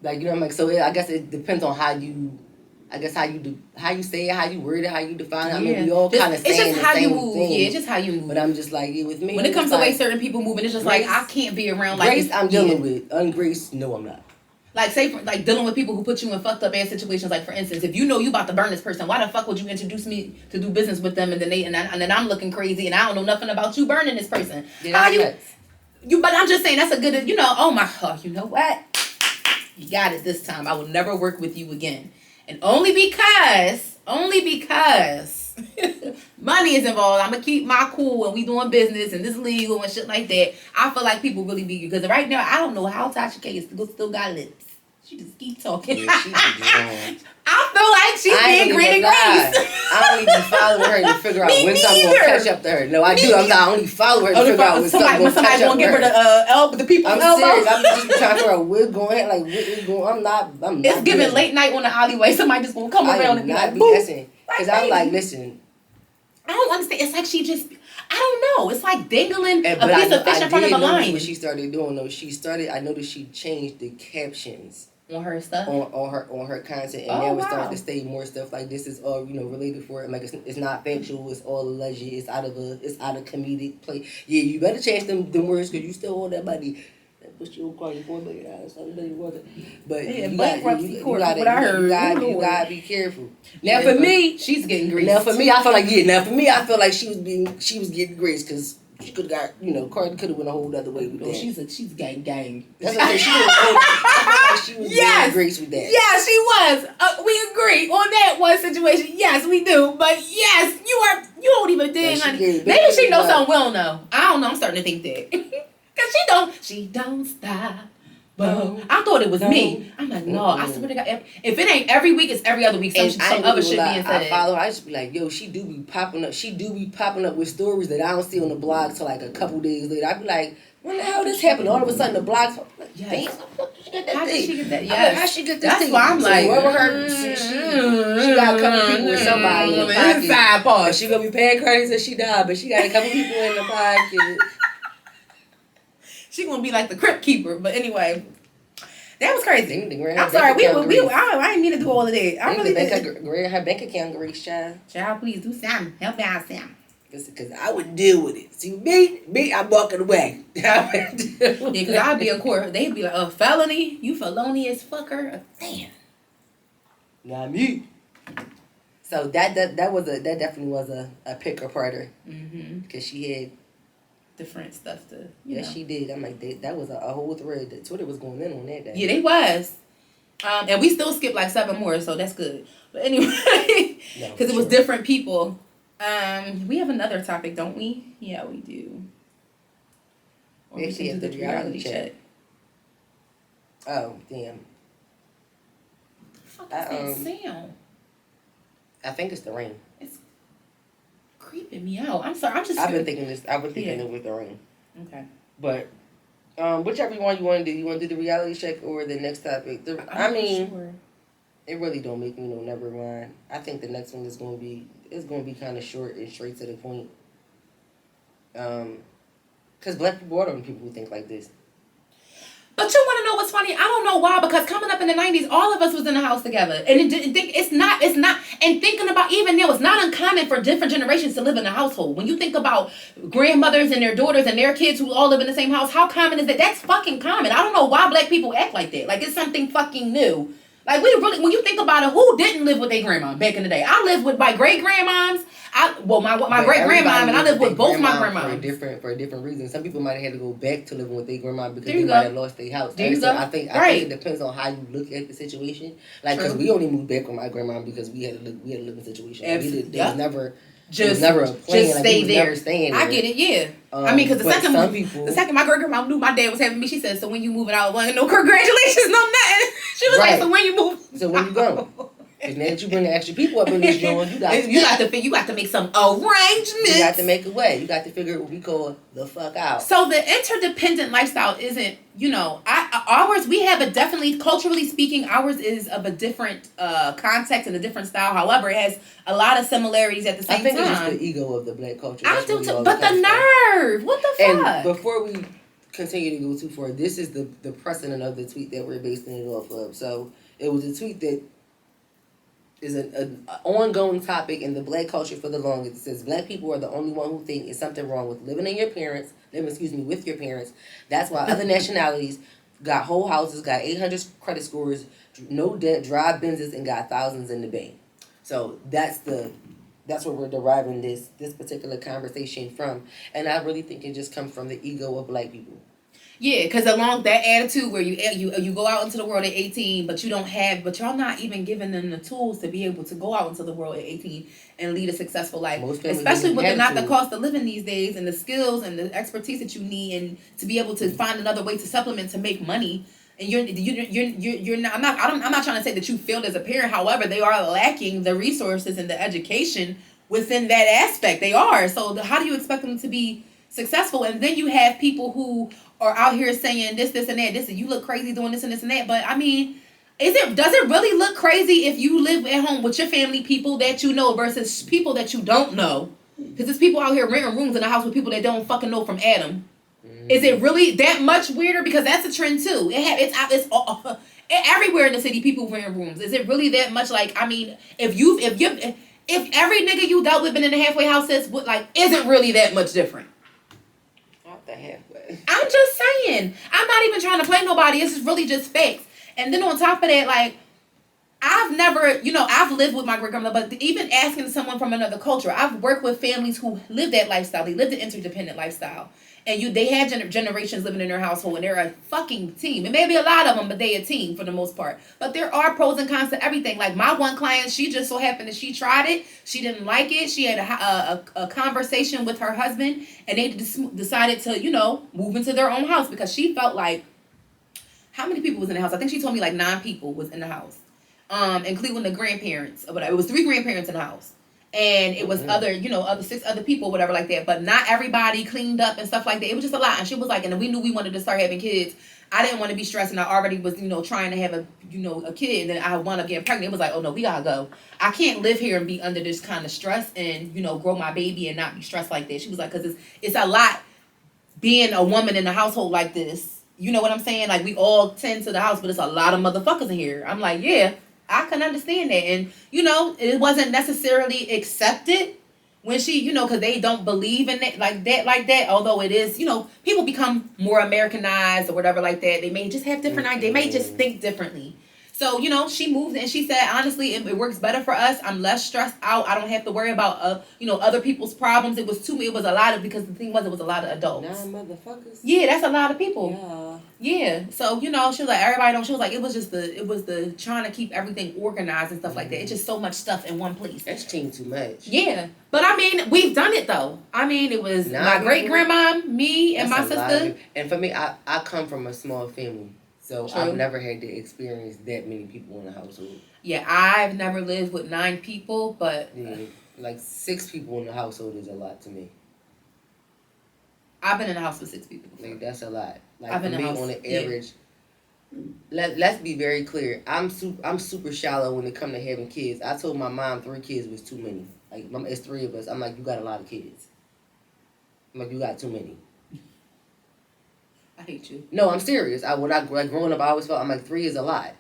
Like, I'm like, so I guess it depends on how you say it, how you word it, how you define it. I mean, we all kind of saying it's just how you move. Thing. Yeah, it's just how you move. But I'm just like, with me. When it comes to the way certain people move, and it's just grace, like, I can't be around like grace. I'm dealing with ungrace. No, I'm not. Like, say, dealing with people who put you in fucked up ass situations. Like, for instance, if you know you about to burn this person, why the fuck would you introduce me to do business with them, and then I'm looking crazy, and I don't know nothing about you burning this person? Yeah, But I'm just saying that's a good, oh my, you know what? You got it this time. I will never work with you again. And only because money is involved. I'm gonna keep my cool when we doing business and this legal and shit like that. I feel like people really be, because right now I don't know how Tasha K still got lips. She just keep talking. Yeah, she be wrong. I feel like she's being green and grace. I don't even follow her to figure out when something gonna catch up to her. No, I do. I'm not only follow her to figure out when something gonna catch up to her. Somebody gonna give her the people's elbow. Serious. I'm just trying to figure out what's going, like what is going. I'm not. It's giving late night on the alleyway. Somebody just gonna come around and be like, "Boo." Because I'm like, listen. I don't understand. It's like she just, I don't know. It's like dangling a piece of fish in front of a line. What she started doing though, I noticed she changed the captions on her stuff, on her content, and now it's starting to say more stuff like this is all related for it. Like it's not factual. It's all alleged. It's out of comedic play. Yeah, you better change them words because you still owe that money. But she will call you $4 million. Something you want it. But yeah, you gotta be careful. Now for me, she's getting greased. Now for me, I feel like she was getting greased because she could have got, Cardi could have went a whole other way with that. She's gang. That's what I said. She was getting greased with that. Yeah, she was. We agree on that one situation. Yes, we do. But yes, you don't even think, honey. Maybe she knows something we don't know. I don't know. I'm starting to think that. Because she don't stop. Boom. I thought it was me. I'm like, no, I swear to God. If it ain't every week, it's every other week. Some other shit being said. I follow her. I just be like, yo, she do be popping up. She do be popping up with stories that I don't see on the blog till like a couple days later. I be like, when the hell this happened? All of a sudden the blog's like, damn, how did she get that? Yes. How she get this? That's why I'm like, whoever her, she got a couple people with somebody in the pocket. Inside part. She gonna be paying credits that she died, but she got a couple people in the pocket. She gonna be like the crypt keeper, but anyway, that was crazy. I'm sorry, I didn't mean to do all of that. I really did. Her bank account grease, child. Child, please do something. Help out, Sam. Because I would deal with it. See, me, I'm walking away. Yeah, because I'd be in court. They'd be like, felony? You felonious fucker? Damn. Not me. So that definitely was a picker-parter. Because she had different stuff to, Yes, she did. I'm like, that was a whole thread. Twitter was going in on that day. Yeah, they was. And we still skipped like 7 more, so that's good. But anyway, because it was different people. We have another topic, don't we? Yeah, we do. Or we should do the reality check. Oh, damn. What the fuck is that sound? I think it's the rain. It's creeping me out. I'm sorry. I've been thinking this. I've been thinking it was the rain. Okay. But whichever one you want to do. You want to do the reality check or the next topic? I mean, sure. It really don't make me never mind. I think the next one is going to be kind of short and straight to the point. Because black people are the only people who think like this. But you want to know what's funny? I don't know why, because coming up in the 90s, all of us was in the house together. And it's not, and thinking about even now, it's not uncommon for different generations to live in a household. When you think about grandmothers and their daughters and their kids who all live in the same house, how common is that? That's fucking common. I don't know why black people act like that. Like it's something fucking new. Like we really, when you think about it, who didn't live with their grandma back in the day? I lived with my great grandmoms. My great grandmom, and I lived with both my grandmoms. For a different reason. Some people might have had to go back to living with their grandma because they might have lost their house. I think it depends on how you look at the situation. Like, because we only moved back with my grandma because we had a living situation. There was never a plan. Just stay there. I get it, yeah. I mean, because the second my great grandma knew my dad was having me, she said, "So when you moving out, well, no congratulations, no nothing." She was like, "So when you move?" So when you go? And then you bring the extra people up in this joint, you got to make some arrangements. You got to make a way. You got to figure what we call the fuck out. So the interdependent lifestyle isn't, ours. We have a definitely, culturally speaking, ours is of a different context and a different style. However, it has a lot of similarities at the same time. I think it's just the ego of the black culture. I do too, but the nerve. What the fuck? And before we continue to go too far, this is the precedent of the tweet that we're basing it off of. So it was a tweet that is an ongoing topic in the black culture for the longest. It says black people are the only one who think it's something wrong with living with your parents. That's why other nationalities got whole houses, got 800 credit scores, no debt, drive Benzes, and got thousands in the bank. So that's where we're deriving this particular conversation from. And I really think it just comes from the ego of black people. Yeah, because along that attitude where you go out into the world at 18, but y'all not even giving them the tools to be able to go out into the world at 18 and lead a successful life. Most families Especially don't with have the to. cost of living these days and the skills and the expertise that you need and to be able to find another way to supplement to make money. And you're not I'm not trying to say that you failed as a parent. However, they are lacking the resources and the education within that aspect. They are. So how do you expect them to be successful? And then you have people who are out here saying this, and that. This, you look crazy doing this and this and that. But I mean, does it really look crazy if you live at home with your family, people that you know, versus people that you don't know? Because there's people out here renting rooms in a house with people that don't fucking know from Adam. Is it really that much weirder? Because that's a trend too. It's everywhere in the city. People rent rooms. Is it really that much? Like, I mean, if every nigga you dealt with been in a halfway house isn't really that much different. Not the halfway. I'm just saying. I'm not even trying to play nobody. It's just really just facts. And then on top of that, like, I've never, I've lived with my great grandmother, but even asking someone from another culture, I've worked with families who live that lifestyle. They live the interdependent lifestyle. And they had generations living in their household, and they're a fucking team. It may be a lot of them, but they a team for the most part. But there are pros and cons to everything. Like my one client, she just so happened that she tried it. She didn't like it. She had a conversation with her husband, and they decided to, move into their own house because she felt like, how many people was in the house? I think she told me like 9 people was in the house, including the grandparents. Or whatever. It was 3 grandparents in the house. And it was other 6 other people, whatever like that. But not everybody cleaned up and stuff like that. It was just a lot. And she was like, and we knew we wanted to start having kids. I didn't want to be stressed, and I already was, trying to have a kid, and then I wound up getting pregnant. It was like, oh no, we gotta go. I can't live here and be under this kind of stress and grow my baby and not be stressed like that. She was like, because it's a lot being a woman in a household like this. You know what I'm saying? Like we all tend to the house, but it's a lot of motherfuckers in here. I'm like, yeah. I can understand that. And, it wasn't necessarily accepted when she, because they don't believe in it like that. Although it is, people become more Americanized or whatever like that. They may just have different ideas. They may just think differently. So, she moved and she said, honestly, it works better for us. I'm less stressed out. I don't have to worry about, other people's problems. It was a lot of, because the thing was, it was a lot of adults. 9 motherfuckers? Yeah, that's a lot of people. Yeah. Yeah. So, she was like, everybody don't, she was like, it was the trying to keep everything organized and stuff like that. It's just so much stuff in one place. That's changed too much. Yeah. But I mean, we've done it though. I mean, it was my great grandma, me, and my sister. And for me, I come from a small family. So true. I've never had to experience that many people in the household. Yeah, I've never lived with 9 people, but yeah, like 6 people in the household is a lot to me. I've been in a house with 6 people before. Like that's a lot. Like I've for been me, on the average, let's be very clear. I'm super shallow when it comes to having kids. I told my mom 3 kids was too many. Like it's 3 of us. I'm like, you got a lot of kids. I'm like, you got too many. I hate you. No, I'm serious. Growing up, I always felt I'm like 3 is a lot.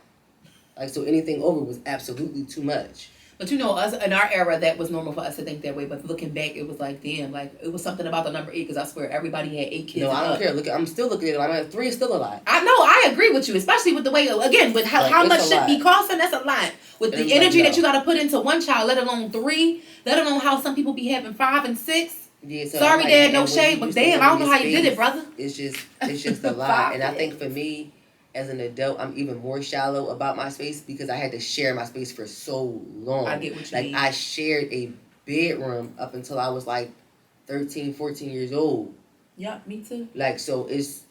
Like so, anything over was absolutely too much. But us in our era, that was normal for us to think that way. But looking back, it was like, damn, like it was something about the number 8 because I swear everybody had 8 kids. No, I don't care. Look, I'm still looking at it. I'm like 3 is still a lot. I know. I agree with you, especially with the way with how much shit be costing. That's a lot. With the energy that you got to put into one child, let alone 3, let alone how some people be having 5 and 6. Yeah, so sorry, Dad, no shade, but damn, I don't know how you did it, brother. It's just a lot. And I think for me, as an adult, I'm even more shallow about my space because I had to share my space for so long. I get what you mean. I shared a bedroom up until I was like 13, 14 years old. Yeah, me too. Like, so it's...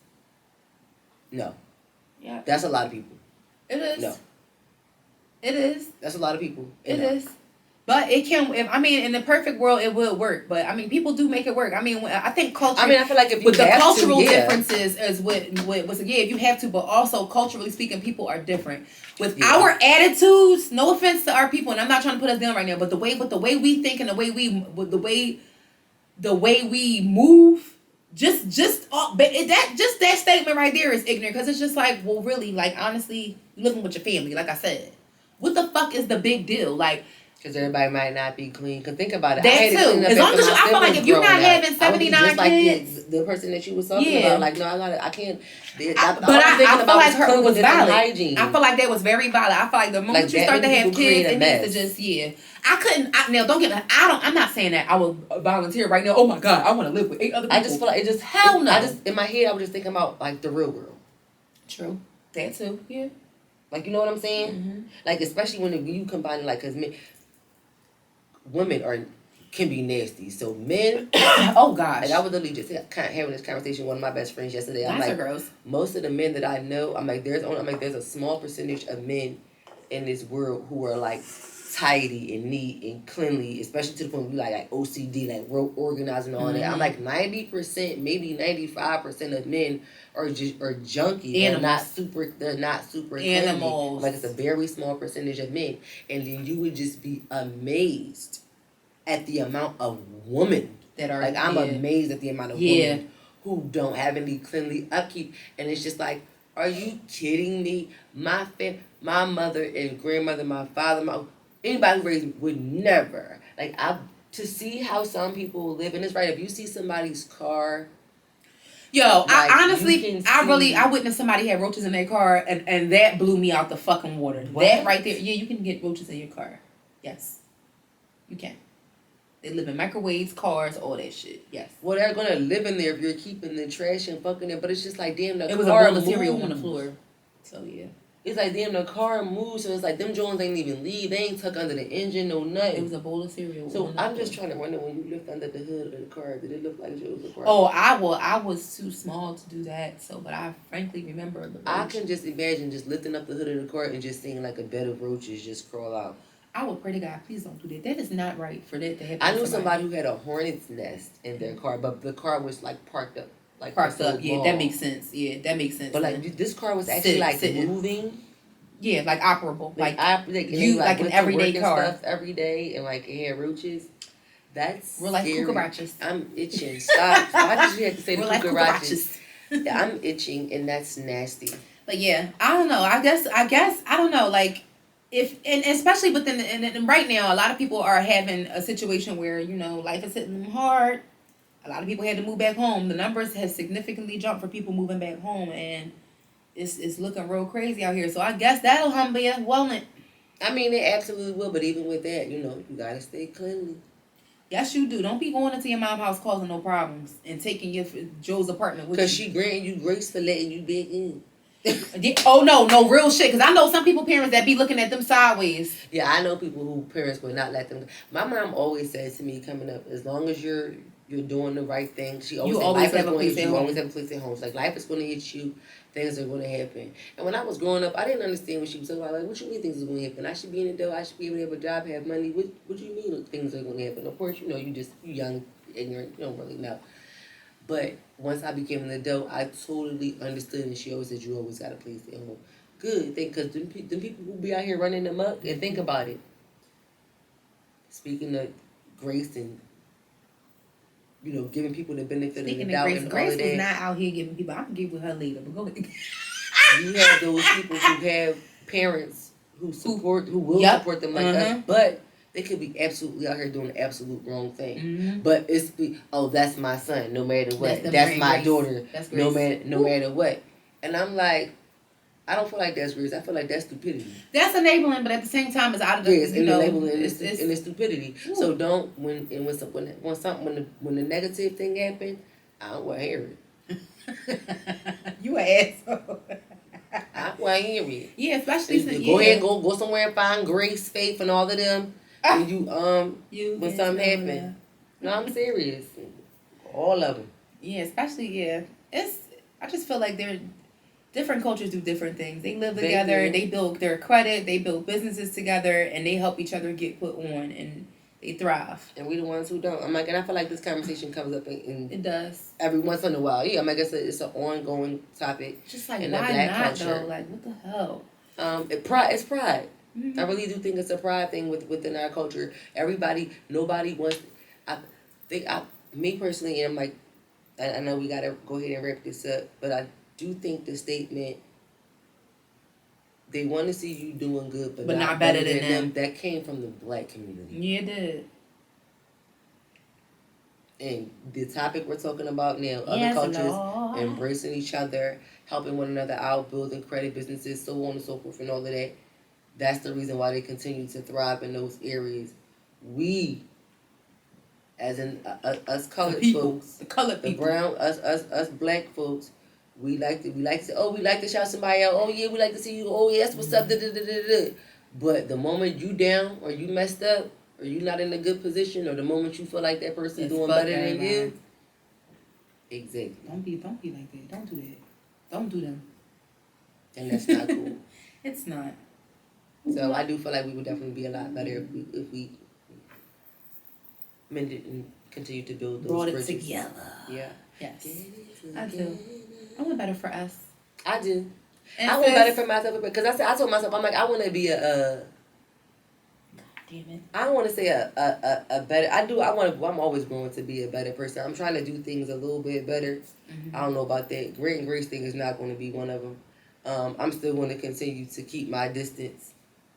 No. Yeah. That's a lot of people. It is. No. It is. That's a lot of people. It is. But it can, in the perfect world, it will work. But, people do make it work. I think culture... I feel like if you with the have cultural to, yeah. differences is what if you have to, but also culturally speaking, people are different. With our attitudes, no offense to our people, and I'm not trying to put us down right now, but the way we think and the way we move, that statement right there is ignorant, because it's just like, well, really, like, honestly, living with your family, like I said, what the fuck is the big deal? Like, Because everybody might not be clean. Because think about it. That I had to too. clean up As long after as you, my I feel like siblings if you're not growing up. having I would be 79 just like kids, the person that you was talking yeah. about. Like, no, I can't. But I feel like her was valid. hygiene. I feel like that was very valid. I feel like the moment you start to have kids, it needs to just, I couldn't, now don't get me, I'm not saying that I would volunteer right now. Oh my God, I want to live with 8 other people. I just feel like hell no. In my head, I was just thinking about like the real world. True. That too, yeah. Like, you know what I'm saying? Mm-hmm. Like, especially when you combine, like, because women can be nasty. So men, oh gosh. Like I was literally just having this conversation with one of my best friends yesterday. I'm like, gross. Most of the men that I know, there's a small percentage of men in this world who are like tidy and neat and cleanly, especially to the point where like OCD, like organized and all that. I'm like 90%, maybe 95% of men are junky. They're not super animals. Cleanly. Like it's a very small percentage of men, and then you would just be amazed at the amount of women that are like I'm amazed at the amount of women who don't have any cleanly upkeep, and it's just like, are you kidding me? My mother and grandmother, my father, anybody who raised me would never to see how some people live, and it's right. If you see somebody's car. Yo, I honestly, I witnessed somebody had roaches in their car, and that blew me out the fucking water. What? That right there, yeah, you can get roaches in your car. Yes, you can. They live in microwaves, cars, all that shit. Yes. Well, they're gonna live in there if you're keeping the trash and fucking it. But it's just like, damn, it was a bowl of cereal on the floor. So yeah. It's like, damn, the car moves. So it's like them Jones ain't even leave. They ain't tuck under the engine, no nothing. It was a bowl of cereal. So I'm just trying to wonder, when you lift under the hood of the car, did it look like it was a car? Oh, I was too small to do that. So, but I frankly remember the roach. I can just imagine just lifting up the hood of the car and just seeing like a bed of roaches just crawl out. I would pray to God, please don't do that. That is not right for that to happen. I knew somebody who had a hornet's nest in their car, but the car was like parked up. Yeah, that makes sense. Yeah, that makes sense. But like this car was actually moving. Yeah, like operable. Like an everyday car. Stuff every day, and like it had roaches. That's we're like cucarachas. I'm itching. Stop. Why did you have to say the cucarachas? I'm itching, and that's nasty. But yeah, I don't know. I guess I don't know. Like, and especially within and right now, a lot of people are having a situation where life is hitting them hard. A lot of people had to move back home. The numbers have significantly jumped for people moving back home, and it's looking real crazy out here. So I guess that'll humble you, won't it? I mean, it absolutely will. But even with that, you gotta stay cleanly. Yes, you do. Don't be going into your mom's house causing no problems and taking Joe's apartment with you. Because she granted you grace for letting you back in. Oh no real shit, because I know some people parents that be looking at them sideways. Yeah, I know people who parents would not let them. My mom always says to me coming up, as long as you're doing the right thing, she always have a place at home. You always have a place at home. It's like life is going to hit you, things are going to happen. And when I was growing up, I didn't understand what she was talking about. Like, what you mean things are going to happen? I should be in the dough. I should be able to have a job, have money. What do you mean things are going to happen? Of course, you young, ignorant, you don't really know. But once I became an adult, I totally understood, and she always said, you always got a place at home. Good thing, because them people who be out here running them up, and think about it. Speaking of grace and, giving people the benefit of the doubt and all of that. Grace is not out here giving people, I'm going to get with her later, but go ahead. You have those people who have parents who will support them like us, but they could be absolutely out here doing the absolute wrong thing. Mm-hmm. But that's my son, no matter what. That's my daughter, no matter what. And I'm like, I don't feel like that's grace. I feel like that's stupidity. That's enabling, but at the same time, it's out of the enabling and it's stupidity. Ooh. So don't when the negative thing happens, I don't want to hear it. You an asshole. I don't want to hear it. Yeah, especially go ahead and go somewhere and find grace, faith, and all of them. And when something happens. No, I'm serious. All of them. Yeah, especially I just feel like different cultures do different things. They live together. They build their credit. They build businesses together, and they help each other get put on, and they thrive. And we the ones who don't. I'm like, and I feel like this conversation comes up in it does every once in a while. Yeah, I'm like, it's an ongoing topic. Just like, why not though? Like, what the hell? It's pride. Mm-hmm. I really do think it's a pride thing within our culture. Nobody wants. Me personally, and I'm like, I know we gotta go ahead and wrap this up, but I do think the statement they want to see you doing good, but not better than them. That came from the black community. Yeah, it did. And the topic we're talking about now, other cultures embracing each other, helping one another out, building credit businesses, so on and so forth, and all of that. That's the reason why they continue to thrive in those areas. We, as in us colored folks, the brown, us black folks, we like to say, oh, we like to shout somebody out. Oh yeah, we like to see you. Oh yeah, that's what's up. Da, da, da, da, da. But the moment you down or you messed up or you not in a good position or the moment you feel like that person doing better than you, exactly. Don't be like that. Don't do that. Don't do them. And that's not cool. It's not. So I do feel like we would definitely be a lot better if we mended and continue to build those brought bridges. It together. Yeah. Yes. I do. I want better for us. I do. And I want better for myself because I told myself, I'm like, I want to be God damn it. I don't want to say a better. I'm always going to be a better person. I'm trying to do things a little bit better. I don't know about that. Great and grace thing is not going to be one of them. I'm still going to continue to keep my distance.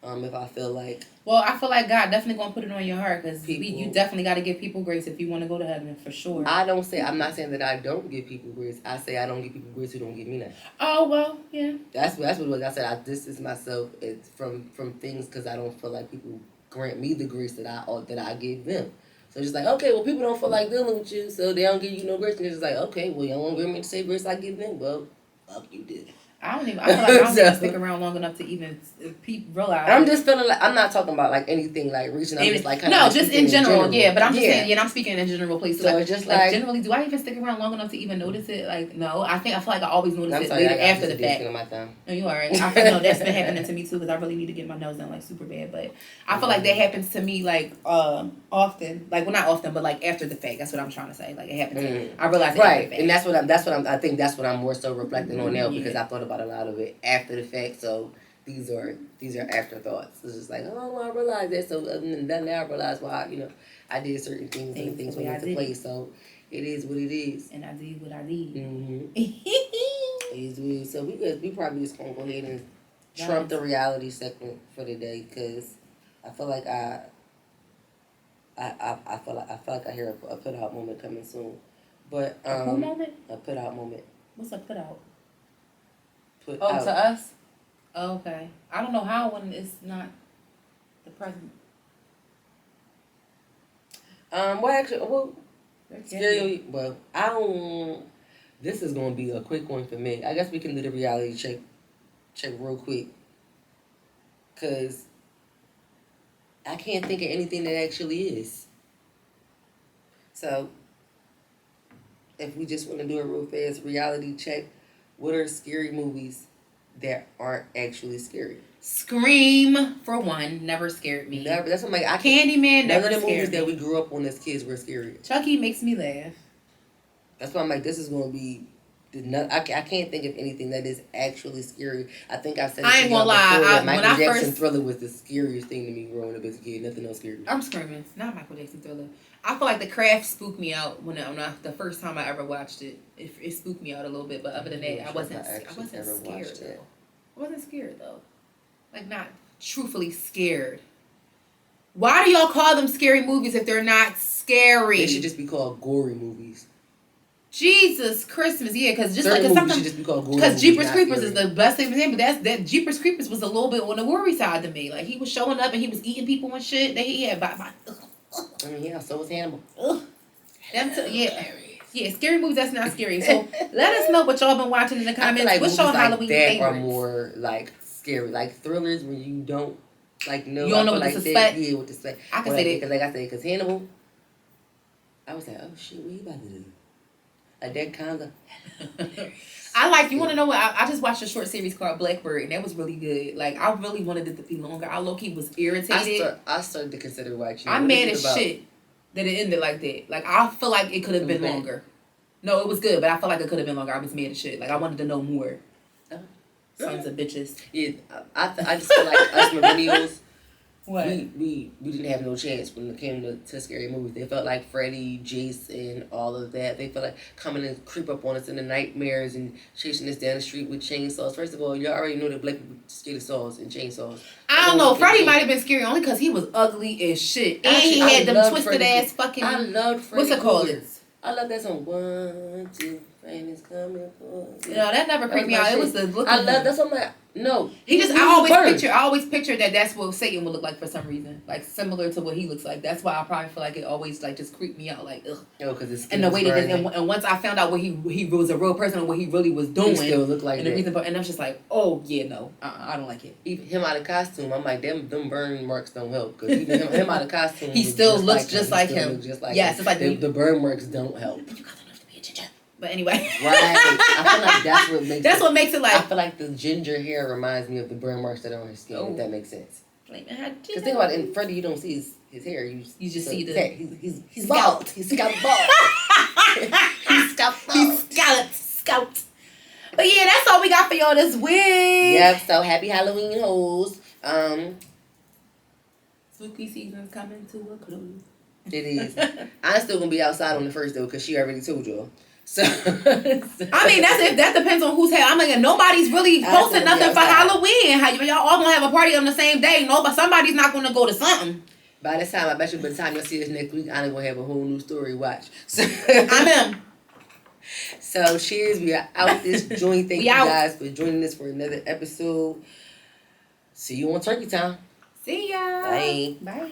If I feel like. Well, I feel like God definitely gonna put it on your heart because you definitely got to give people grace if you want to go to heaven for sure. I'm not saying that I don't give people grace. I say I don't give people grace who don't give me nothing. Oh well, yeah. That's what it was. I said I distance myself from things because I don't feel like people grant me the grace that I give them. So it's just like, okay, well, people don't feel like dealing with you, so they don't give you no grace. And it's just like, okay, well, you don't want me to say grace I give them. Well, fuck you did. I feel like I don't even stick around long enough to even realize. I'm just feeling like I'm not talking about like anything like reaching. I'm just like just in general. Yeah, but I'm just saying. Yeah, I'm speaking in general places. So it's just like generally, do I even stick around long enough to even notice it? Like no, I feel like I always notice it later after the fact. No, you alright. I feel that's been happening to me too because I really need to get my nails done like super bad. But I feel like that happens to me like often. Like well, not often, but like after the fact. That's what I'm trying to say. Like it happens. To me. I realize it right, and I think that's what I'm more so reflecting on now because I thought about a lot of it after the fact. So these are afterthoughts. It's just like, oh, I realized that. So then I realized why I did certain things and things went into place. So it is what it is. And I did what I did. Mm-hmm. It is what it is. So we probably just gonna go ahead and trump the reality segment for today because I feel like I feel like I hear a put out moment coming soon. But a who moment? A put out moment. What's a put out? Put out. To us? Oh, okay. I don't know how when it's not the present. I don't. This is gonna be a quick one for me. I guess we can do the reality check real quick, cause I can't think of anything that actually is. So, if we just want to do a real fast reality check, what are scary movies that aren't actually scary? Scream, for one, never scared me. Never. That's what I'm like. Candyman never scared me. None of the movies that we grew up on as kids were scary. Chucky makes me laugh. That's why I'm like, this is going to be... I can't think of anything that is actually scary. I think I've said it I ain't gonna lie. Michael Jackson Thriller was the scariest thing to me growing up as a kid. Nothing else scared me. I'm screaming. Not Michael Jackson Thriller. I feel like The Craft spooked me out when the first time I ever watched it. It spooked me out a little bit, but other than that, I wasn't scared though. I wasn't scared though. Like not truthfully scared. Why do y'all call them scary movies if they're not scary? They should just be called gory movies. Jesus Christmas, yeah, because just certain like something because Jeepers Creepers is the best thing for him, but that Jeepers Creepers was a little bit on the worry side to me. Like he was showing up and he was eating people and shit. That he had I mean, yeah, so was Hannibal. Yeah, scary movies that's not scary. So let us know what y'all been watching in the comments. Like what's y'all Halloween favorites? Are more like scary, like thrillers where you don't like know. You don't know what to suspect. Yeah, what to suspect. I can say that because, like I said, because Hannibal, I was like, oh shit, what you about to do? Like that kind of. I like. You want to know what? I just watched a short series called Blackbird, and that was really good. Like I really wanted it to be longer. I low-key was irritated. I started to consider watching. I'm mad as shit that it ended like that. Like I feel like it could have been longer. No, it was good, but I feel like it could have been longer. I was mad as shit. Like I wanted to know more. Sons of bitches. Yeah, I just feel like us millennials, What? We didn't have no chance when it came to scary movies. They felt like Freddy, Jason, all of that. They felt like coming and creep up on us in the nightmares and chasing us down the street with chainsaws. First of all, y'all already know that black people scared of saws and chainsaws. I don't know. Freddy might have been scary only because he was ugly as shit. And he had them twisted ass fucking. I loved Freddy. What's it called? I love that song. 1, 2, Freddy is coming for you. No, that never creeped me out. It was the look. I love that song. Like, no, I always picture that that's what Satan would look like for some reason, like similar to what he looks like. That's why I probably feel like it always like just creeped me out, like ugh. No, because it's and the way that and once I found out what he was a real person and what he really was doing, he still looked like and that. The reason, and I was just like, oh yeah, no, I don't like it. Even him out of costume, I'm like, them burn marks don't help, because even him out of costume, he still looks just like him. Yes, it's like the burn marks don't help. But you got enough to be a ginger. But anyway, right. I feel like that's what makes it like. I feel like the ginger hair reminds me of the burn marks that are on his skin. If that makes sense. Because think about it, in Freddy, you don't see his hair. You just see the he's bald. He's got bald. He's scalped. But yeah, that's all we got for y'all this week. Yep. So happy Halloween, hoes. Spooky season's coming to a close. It is. I'm still gonna be outside on the first though, because she already told y'all. So I mean, that depends on who's I'm like, nobody's really posting nothing for Halloween. Y'all all gonna have a party on the same day. No, but somebody's not gonna go to something. By this time, I bet you by the time y'all see us next week, I'm gonna have a whole new story to watch. So I'm in. So cheers, we are out this joint. Thank you guys for joining us for another episode. See you on Turkey Time. See ya. Bye. Bye.